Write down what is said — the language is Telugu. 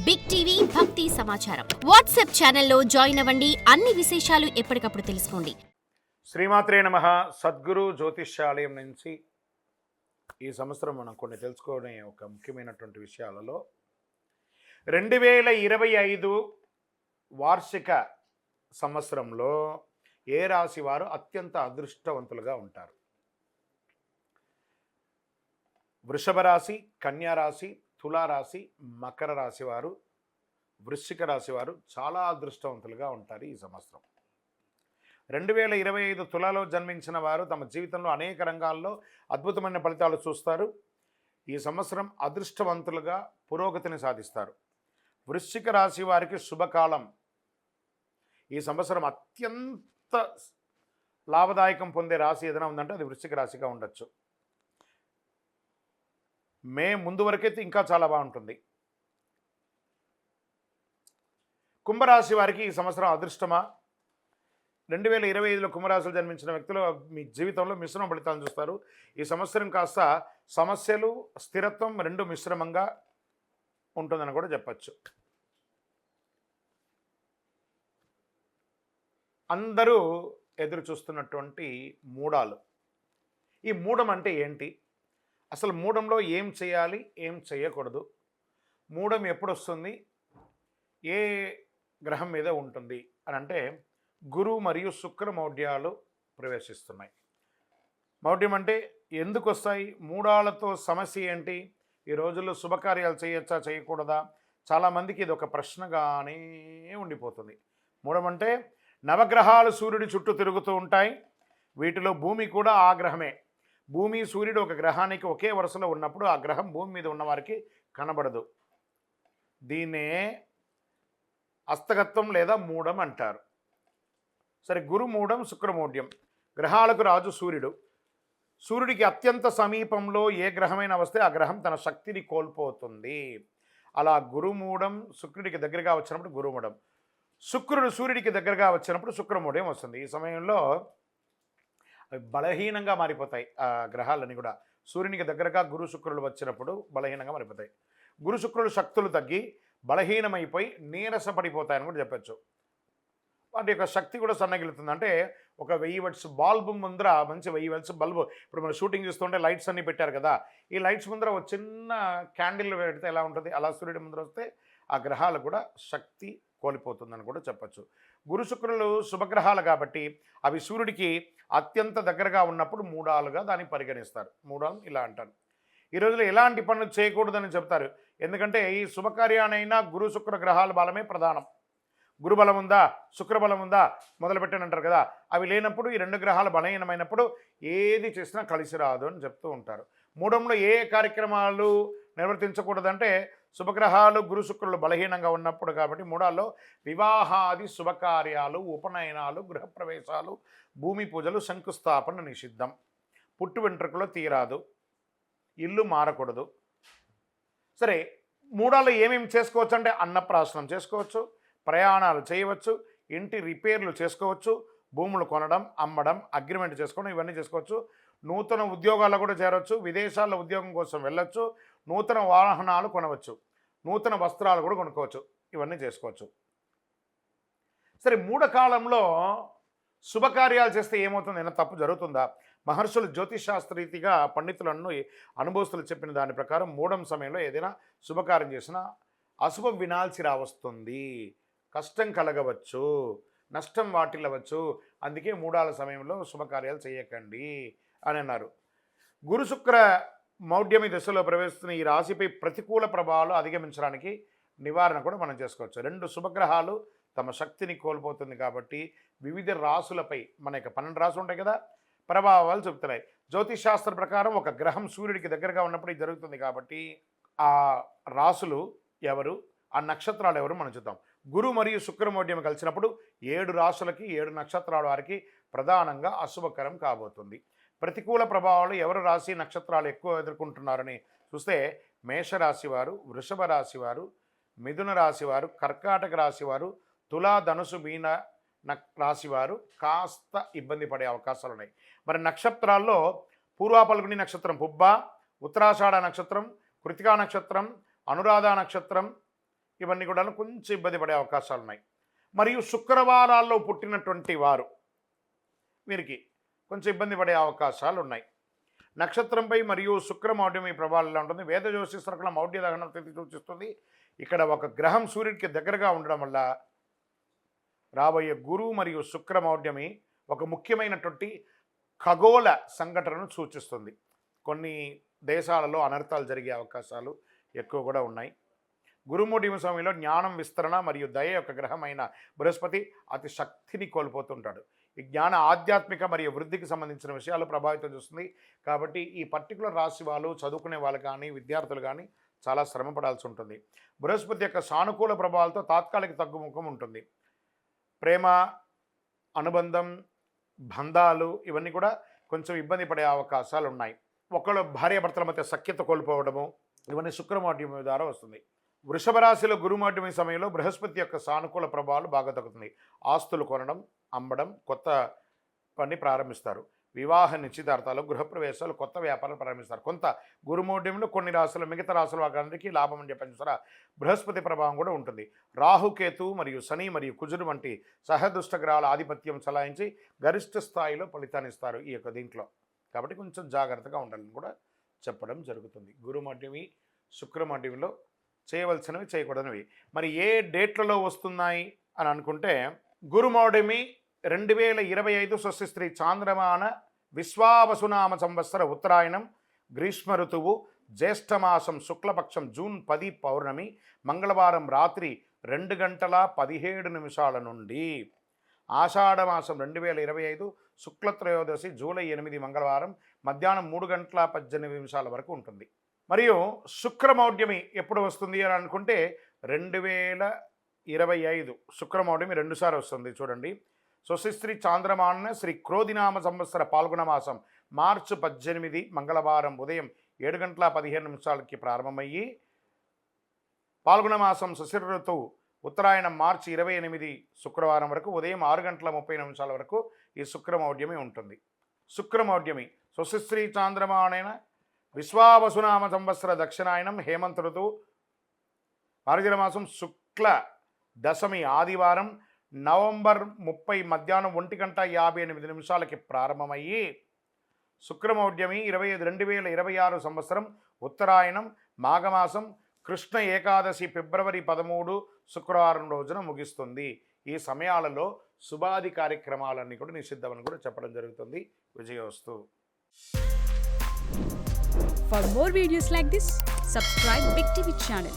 బిగ్ టీవీ భక్తి సమాచారం వాట్సాప్ ఛానల్లో జాయిన్ అవ్వండి. అన్ని విశేషాలు ఎప్పటికప్పుడు తెలుసుకోండి. శ్రీమాత్రే నమః. సద్గురు జ్యోతిష్యాలయం నుంచి ఈ సంవత్సరం మనం కొన్ని తెలుసుకోవడం ఒక ముఖ్యమైనటువంటి విషయాలలో 2025 వార్షిక సంవత్సరంలో ఏ రాశి వారు అత్యంత అదృష్టవంతులుగా ఉంటారు? వృషభ రాశి, కన్యా రాశి, తులారాశి, మకర రాశి వారు, వృశ్చిక రాశి వారు చాలా అదృష్టవంతులుగా ఉంటారు ఈ సంవత్సరం. 2025 తులాలో జన్మించిన వారు తమ జీవితంలో అనేక రంగాల్లో అద్భుతమైన ఫలితాలు చూస్తారు. ఈ సంవత్సరం అదృష్టవంతులుగా పురోగతిని సాధిస్తారు. వృశ్చిక రాశి వారికి శుభకాలం. ఈ సంవత్సరం అత్యంత లాభదాయకం పొందే రాశి ఏదైనా ఉందంటే అది వృశ్చిక రాశిగా ఉండొచ్చు. మే ముందు వరకైతే ఇంకా చాలా బాగుంటుంది. కుంభరాశి వారికి ఈ సంవత్సరం అదృష్టమా? 2025లో కుంభరాశిలో జన్మించిన వ్యక్తులు మీ జీవితంలో మిశ్రమ ఫలితాలను చూస్తారు. ఈ సంవత్సరం కాస్త సమస్యలు, స్థిరత్వం రెండు మిశ్రమంగా ఉంటుందని కూడా చెప్పచ్చు. అందరూ ఎదురు చూస్తున్నటువంటి మూడాలు. ఈ మూడం అంటే ఏంటి? అసలు మూడంలో ఏం చేయాలి, ఏం చేయకూడదు? మూడం ఎప్పుడు వస్తుంది, ఏ గ్రహం మీద ఉంటుంది అని అంటే గురు మరియు శుక్ర మౌఢ్యాలు ప్రవేశిస్తున్నాయి. మౌఢ్యం అంటే ఎందుకు వస్తాయి? మూడాలతో సమస్య ఏంటి? ఈ రోజుల్లో శుభకార్యాలు చేయొచ్చా, చేయకూడదా? చాలామందికి ఇది ఒక ప్రశ్నగానే ఉండిపోతుంది. మూడం అంటే నవగ్రహాలు సూర్యుడి చుట్టూ తిరుగుతూ ఉంటాయి. వీటిలో భూమి కూడా ఆ గ్రహమే. భూమి, సూర్యుడు ఒక గ్రహానికి ఒకే వరుసలో ఉన్నప్పుడు ఆ గ్రహం భూమి మీద ఉన్నవారికి కనబడదు. దీన్నే అస్తగత్వం లేదా మూడం అంటారు. సరే, గురు మూడం, శుక్రమూఢ్యం. గ్రహాలకు రాజు సూర్యుడు. సూర్యుడికి అత్యంత సమీపంలో ఏ గ్రహమైనా వస్తే ఆ గ్రహం తన శక్తిని కోల్పోతుంది. అలా గురుమూఢం శుక్రుడికి దగ్గరగా వచ్చినప్పుడు గురుమూఢం, శుక్రుడు సూర్యుడికి దగ్గరగా వచ్చినప్పుడు శుక్రమూఢ్యం వస్తుంది. ఈ సమయంలో అవి బలహీనంగా మారిపోతాయి. ఆ గ్రహాలన్నీ కూడా సూర్యునికి దగ్గరగా గురు శుక్రులు వచ్చినప్పుడు బలహీనంగా మారిపోతాయి. గురు శుక్రులు శక్తులు తగ్గి బలహీనమైపోయి నీరసపడిపోతాయని కూడా చెప్పచ్చు. వాటి యొక్క శక్తి కూడా సన్నగిలుతుంది. అంటే ఒక 1000 వాట్స్ బల్బు ముందర, మంచి 1000 వాట్స్ బల్బు, ఇప్పుడు మనం షూటింగ్ చూస్తుంటే లైట్స్ అన్నీ పెట్టారు కదా, ఈ లైట్స్ ముందర ఒక చిన్న క్యాండిల్ పెడితే ఎలా ఉంటుంది, అలా సూర్యుడి ముందర వస్తే ఆ గ్రహాలు కూడా శక్తి కోల్పోతుందని కూడా చెప్పచ్చు. గురు శుక్రులు శుభగ్రహాలు కాబట్టి అవి సూర్యుడికి అత్యంత దగ్గరగా ఉన్నప్పుడు మూడాలుగా దాన్ని పరిగణిస్తారు. మూడాలు ఇలా అంటారు. ఈ రోజులో ఎలాంటి పనులు చేయకూడదని చెప్తారు. ఎందుకంటే ఈ శుభకార్యానైనా గురు శుక్ర గ్రహాల బలమే ప్రధానం. గురుబలం ఉందా, శుక్రబలం ఉందా మొదలుపెట్టానంటారు కదా, అవి లేనప్పుడు ఈ రెండు గ్రహాలు బలహీనమైనప్పుడు ఏది చేసినా కలిసి రాదు అని చెప్తూ ఉంటారు. మూడంలో ఏ కార్యక్రమాలు నిర్వర్తించకూడదంటే శుభగ్రహాలు గురు శుక్రులు బలహీనంగా ఉన్నప్పుడు కాబట్టి మూడాల్లో వివాహాది శుభకార్యాలు, ఉపనయనాలు, గృహప్రవేశాలు, భూమి పూజలు, శంకుస్థాపన నిషిద్ధం. పుట్టు వెంట్రుకలో తీరాదు, ఇల్లు మారకూడదు. సరే, మూడాల్లో ఏమేమి చేసుకోవచ్చు అంటే అన్నప్రాసనం చేసుకోవచ్చు, ప్రయాణాలు చేయవచ్చు, ఇంటి రిపేర్లు చేసుకోవచ్చు, భూములు కొనడం, అమ్మడం, అగ్రిమెంట్ చేసుకోవడం, ఇవన్నీ చేసుకోవచ్చు. నూతన ఉద్యోగాల్లో కూడా చేరవచ్చు, విదేశాల్లో ఉద్యోగం కోసం వెళ్ళొచ్చు, నూతన వాహనాలు కొనవచ్చు, నూతన వస్త్రాలు కూడా కొనుక్కోవచ్చు, ఇవన్నీ చేసుకోవచ్చు. సరే, మూఢకాలంలో శుభకార్యాలు చేస్తే ఏమవుతుంది, ఏమైనా తప్పు జరుగుతుందా? మహర్షులు జ్యోతిషాస్త్రరీతిగా పండితులను అనుభవస్తులు చెప్పిన దాని ప్రకారం మూఢం సమయంలో ఏదైనా శుభకార్యం చేసినా అశుభం వినాల్సి రావస్తుంది, కష్టం కలగవచ్చు, నష్టం వాటిల్లవచ్చు. అందుకే మూడాల సమయంలో శుభకార్యాలు చేయకండి అని అన్నారు. గురు శుక్ర మౌఢ్యమి దశలో ప్రవేశిస్తున్న ఈ రాశిపై ప్రతికూల ప్రభావాలు అధిగమించడానికి నివారణ కూడా మనం చేసుకోవచ్చు. రెండు శుభగ్రహాలు తమ శక్తిని కోల్పోతుంది కాబట్టి వివిధ రాశులపై, మన యొక్క 12 రాశులు ఉంటాయి కదా, ప్రభావాలు చెబుతున్నాయి. జ్యోతిష్ శాస్త్రం ప్రకారం ఒక గ్రహం సూర్యుడికి దగ్గరగా ఉన్నప్పుడు ఇది జరుగుతుంది కాబట్టి ఆ రాశులు ఎవరు, ఆ నక్షత్రాలు ఎవరు మనం చూద్దాం. గురు మరియు శుక్రమౌఢ్యం కలిసినప్పుడు 7 రాశులకి 7 నక్షత్రాల వారికి ప్రధానంగా అశుభకరం కాబోతుంది. ప్రతికూల ప్రభావాలు ఎవరు రాశి నక్షత్రాలు ఎక్కువ ఎదుర్కొంటున్నారని చూస్తే మేషరాశి వారు, వృషభ రాశి వారు, మిథున రాశి వారు, కర్కాటక రాశి వారు, తులా, ధనుసు, మీన రాశివారు కాస్త ఇబ్బంది పడే అవకాశాలు ఉన్నాయి. మరి నక్షత్రాల్లో పూర్వాపల్గుని నక్షత్రం పుబ్బ, ఉత్తరాషాఢ నక్షత్రం, కృతికా నక్షత్రం, అనురాధ నక్షత్రం, ఇవన్నీ కూడా కొంచెం ఇబ్బంది పడే అవకాశాలు ఉన్నాయి. మరియు శుక్రవారాల్లో పుట్టినటువంటి వారు వీరికి కొంచెం ఇబ్బంది పడే అవకాశాలు ఉన్నాయి. నక్షత్రంపై మరియు శుక్రమౌఢ్యమి ప్రభావం ఎలా ఉంటుంది? వేద జ్యోతిష్కుల మౌఢ్య దహనం తిథి సూచిస్తుంది. ఇక్కడ ఒక గ్రహం సూర్యుడికి దగ్గరగా ఉండడం వల్ల రాబోయే గురువు మరియు శుక్రమౌఢ్యమి ఒక ముఖ్యమైనటువంటి ఖగోళ సంఘటనను సూచిస్తుంది. కొన్ని దేశాలలో అనర్థాలు జరిగే అవకాశాలు ఎక్కువ కూడా ఉన్నాయి. గురుమౌఢ్యమి సమయంలో జ్ఞానం విస్తరణ మరియు దయ యొక్క గ్రహమైన బృహస్పతి అతి శక్తిని కోల్పోతుంటాడు. ఈ జ్ఞాన ఆధ్యాత్మిక మరియు వృద్ధికి సంబంధించిన విషయాలు ప్రభావితం చేస్తుంది. కాబట్టి ఈ పర్టికులర్ రాశి వాళ్ళు చదువుకునే వాళ్ళు కానీ విద్యార్థులు కానీ చాలా శ్రమ పడాల్సి ఉంటుంది. బృహస్పతి యొక్క సానుకూల ప్రభావాలతో తాత్కాలిక తగ్గుముఖం ఉంటుంది. ప్రేమ, అనుబంధం, బంధాలు ఇవన్నీ కూడా కొంచెం ఇబ్బంది పడే అవకాశాలు ఉన్నాయి. ఒకళ్ళు భార్యాభర్తల మధ్య సఖ్యత కోల్పోవడము ఇవన్నీ శుక్రమౌఢ్యమి ద్వారా వస్తుంది. వృషభ రాశిలో గురుమౌఢ్యమి సమయంలో బృహస్పతి యొక్క సానుకూల ప్రభావాలు బాగా తగ్గుతుంది. ఆస్తులు కొనడం, అమ్మడం, కొత్త పని ప్రారంభిస్తారు. వివాహ నిశ్చితార్థాలు, గృహప్రవేశాలు, కొత్త వ్యాపారాలు ప్రారంభిస్తారు. కొంత గురుమౌఢ్యంలో కొన్ని రాశులు మిగతా రాశుల వారికి లాభం అని చెప్పని సరే బృహస్పతి ప్రభావం కూడా ఉంటుంది. రాహుకేతు మరియు శని మరియు కుజుడు వంటి సహదుష్ట గ్రహాల ఆధిపత్యం చలాయించి గరిష్ట స్థాయిలో ఫలితాన్ని ఇస్తారు ఈ యొక్క దీంట్లో. కాబట్టి కొంచెం జాగ్రత్తగా ఉండాలని కూడా చెప్పడం జరుగుతుంది. గురుమౌఢ్యమి, శుక్రమౌఢ్యంలో చేయవలసినవి, చేయకూడనివి. మరి ఏ డేట్లలో వస్తున్నాయి అని అనుకుంటే గురుమౌఢ్యమి 2025 స్వస్తిశ్రీ చాంద్రమాన విశ్వావసునామ సంవత్సర ఉత్తరాయణం, గ్రీష్మ ఋతువు, జ్యేష్ఠమాసం శుక్లపక్షం జూన్ 10 పౌర్ణమి, మంగళవారం రాత్రి 2:17 నుండి ఆషాఢమాసం 2025 శుక్లత్రయోదశి జూలై 8 మంగళవారం మధ్యాహ్నం 3:18 వరకు ఉంటుంది. మరియు శుక్రమౌఢ్యమి ఎప్పుడు వస్తుంది అని అనుకుంటే 2025 శుక్రమౌఢ్యమి 2 సార్లు వస్తుంది. చూడండి, స్వస్తిశ్రీ చాంద్రమాన శ్రీ క్రోధినామ సంవత్సర పాల్గొన మాసం మార్చి 18 మంగళవారం ఉదయం 7:15 ప్రారంభమయ్యి పాల్గొన మాసం శశిర ఋతువు ఉత్తరాయణం మార్చి 28 శుక్రవారం వరకు ఉదయం 6:30 వరకు ఈ శుక్రమౌఢ్యమి ఉంటుంది. శుక్రమౌఢ్యమి స్వస్తిశ్రీ చాంద్రమానైన విశ్వావసునామ సంవత్సర దక్షిణాయనం హేమంత ఋతువు మార్గశిర మాసం శుక్ల దశమి ఆదివారం నవంబర్ 30 మధ్యాహ్నం 1:58 ప్రారంభమయ్యి శుక్రమౌఢ్యమి 2026 సంవత్సరం ఉత్తరాయణం మాఘమాసం కృష్ణ ఏకాదశి ఫిబ్రవరి 13 శుక్రవారం రోజున ముగిస్తుంది. ఈ సమయాలలో శుభాది కార్యక్రమాలన్నీ కూడా నిషిద్ధమని కూడా చెప్పడం జరుగుతుంది. విజయోస్తు. For more videos like this, subscribe Big TV channel.